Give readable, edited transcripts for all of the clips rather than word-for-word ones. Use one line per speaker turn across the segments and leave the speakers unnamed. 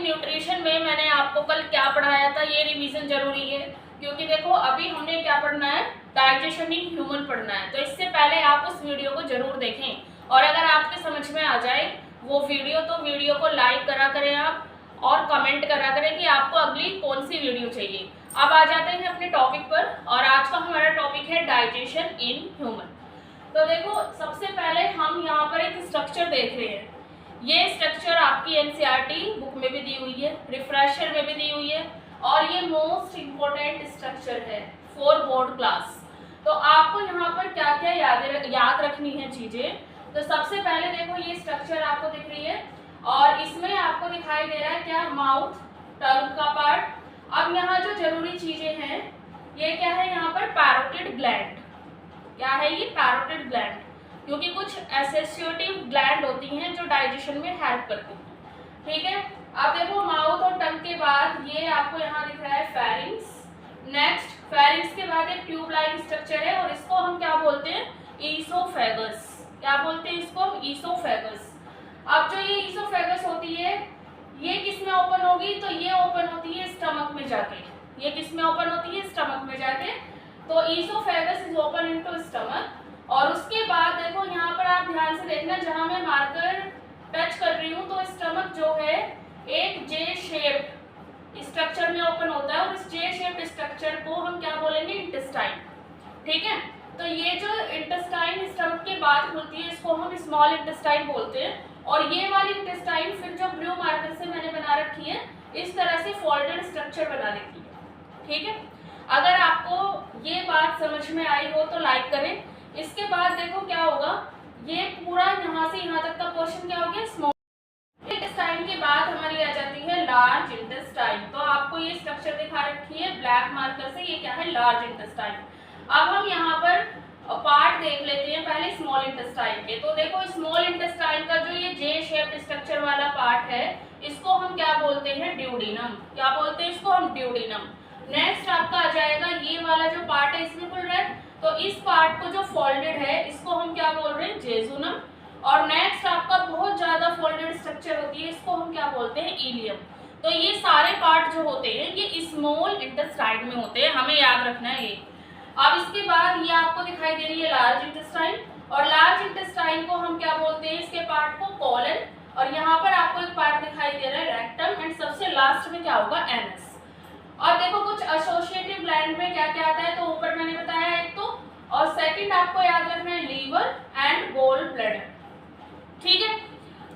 Nutrition में मैंने आपको कल क्या पढ़ाया था, ये रिवीजन जरूरी है, क्योंकि देखो अभी हमने क्या पढ़ना है, डाइजेशन इन ह्यूमन पढ़ना है। तो इससे पहले आप उस वीडियो को जरूर देखें और अगर आपके समझ में आ जाए वो वीडियो तो वीडियो को लाइक करा करें आप और कमेंट करा करें कि आपको अगली कौन सी वीडियो चाहिए। अब आ जाते हैं अपने टॉपिक पर और आज का हमारा टॉपिक है डाइजेशन इन ह्यूमन। तो देखो सबसे पहले हम यहाँ पर एक स्ट्रक्चर देख रहे हैं। ये स्ट्रक्चर आपकी एनसीईआरटी बुक में भी दी हुई है, रिफ्रेशर में भी दी हुई है और ये मोस्ट इम्पोर्टेंट स्ट्रक्चर है फॉर बोर्ड क्लास। तो आपको यहाँ पर क्या क्या याद रखनी है चीजें। तो सबसे पहले देखो ये स्ट्रक्चर आपको दिख रही है और इसमें आपको दिखाई दे रहा है क्या, माउथ, टंग का पार्ट। अब यहाँ जो जरूरी चीजें हैं ये क्या है, यहाँ पर पैरोटिड ग्लैंड। क्या है ये, पैरोटिड ग्लैंड, क्योंकि कुछ एसोसिएटिव ग्लैंड होती हैं जो डाइजेशन में हेल्प करती हैं। ठीक है, अब देखो माउथ और टंग के बाद ये आपको यहाँ दिख रहा है फेरिंग्स। नेक्स्ट फेरिंग्स के बाद एक ट्यूब लाइक स्ट्रक्चर है और इसको हम क्या बोलते हैं, ईसोफेगस। क्या बोलते हैं इसको, ईसोफेगस। अब जो ये ईसोफेगस होती है ये किस में ओपन होगी, तो ये ओपन होती है स्टमक में जाके। ये किस में ओपन होती है, स्टमक में जाके। तो oesophagus is open into stomach. और उसके बाद देखो यहाँ पर आप ध्यान से देखना, जहां मैं मार्कर टच कर रही हूँ तो स्टमक जो है एक जे शेप्ड स्ट्रक्चर में ओपन होता है और इस जे शेप्ड स्ट्रक्चर को हम क्या बोलेंगे, इंटेस्टाइन। ठीक है, तो ये जो इंटेस्टाइन स्टमक के बाद खुलती है इसको हम स्मॉल इंटेस्टाइन बोलते हैं। और ये वाली इंटेस्टाइन फिर जो ब्लू मार्कर से मैंने बना रखी है इस तरह से फोल्डेड स्ट्रक्चर बना देती है। ठीक है, अगर आपको ये बात समझ में आई हो तो लाइक करें। इसके बाद देखो क्या होगा, ये पूरा यहाँ से यहाँ तक का पोर्शन क्या हो गया, स्मॉल इंटेस्टाइन के बाद हमारी आ जाती है लार्ज इंटेस्टाइन। तो आपको ये स्ट्रक्चर दिखा रखी है ब्लैक मार्कर से, ये क्या है, लार्ज इंटेस्टाइन। अब हम यहाँ पर पार्ट देख लेते हैं पहले स्मॉल इंटेस्टाइन के। तो देखो स्मॉल इंटेस्टाइन का जो ये जे शेप्ड स्ट्रक्चर वाला पार्ट है इसको हम क्या बोलते हैं, ड्यूडेनम। क्या बोलते हैं इसको हम, ड्यूडेनम। नेक्स्ट आपका आ जाएगा ये वाला जो पार्ट है इसमें खुल रहा है, तो इस पार्ट को जो फोल्डेड है इसको हम क्या बोल रहे हैं, जेजुनम। और नेक्स्ट आपका बहुत ज्यादा फोल्डेड स्ट्रक्चर होती है इसको हम क्या बोलते हैं, इलियम। तो ये सारे पार्ट जो होते हैं ये स्मॉल इंटेस्टाइन में होते हैं, हमें याद रखना है ये। अब इसके बाद ये आपको दिखाई दे रही है लार्ज इंटेस्टाइन, और लार्ज इंटेस्टाइन को हम क्या बोलते हैं, इसके पार्ट को कोलन। और यहाँ पर आपको एक पार्ट दिखाई दे रहा है रेक्टम, एंड सबसे लास्ट में क्या होगा, एनस। और देखो कुछ एसोसिएटिव ग्लैंड में क्या क्या आता है, तो ऊपर मैंने बताया एक तो, और सेकंड आपको याद रखना है लीवर एंड गोल ब्लैडर। ठीक है,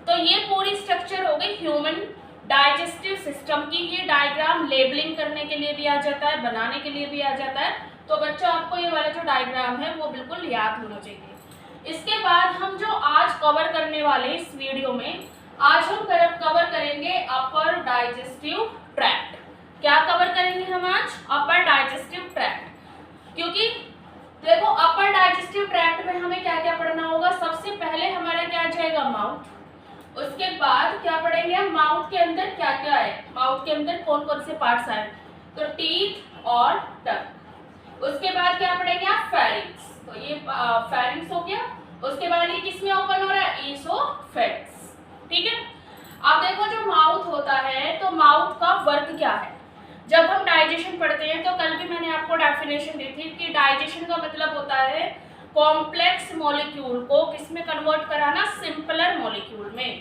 तो ये पूरी स्ट्रक्चर हो गई ह्यूमन डाइजेस्टिव सिस्टम की। ये डायग्राम लेबलिंग करने के लिए भी आ जाता है, बनाने के लिए भी आ जाता है। तो बच्चों आपको ये वाला जो डायग्राम है वो बिल्कुल याद होना चाहिए। इसके बाद हम जो आज कवर करने वाले इस वीडियो में, आज हम कवर करेंगे अपर डाइजेस्टिव ट्रैक्ट। क्या कवर करेंगे हम आज, अपर डाइजेस्टिव ट्रैक्ट। क्योंकि देखो अपर डाइजेस्टिव ट्रैक्ट में हमें क्या क्या पढ़ना होगा, सबसे पहले हमारा क्या आ जाएगा, माउथ। उसके बाद क्या पढ़ेंगे हम, माउथ के अंदर क्या क्या है, माउथ के अंदर कौन कौन से पार्ट्स आए, तो टीथ और टंग। उसके बाद क्या पढ़ेंगे आप, फेरिंग्स। तो ये फेरिंग्स हो गया। उसके बाद ये किसमें ओपन हो रहा है, ईसोफेगस। ठीक है, अब देखो जो माउथ होता है तो माउथ का वर्क क्या है। जब हम डाइजेशन पढ़ते हैं तो कल भी मैंने आपको डेफिनेशन दी थी कि डाइजेशन का मतलब होता है कॉम्प्लेक्स मॉलिक्यूल को किसमें कन्वर्ट कराना, सिंपलर मॉलिक्यूल में।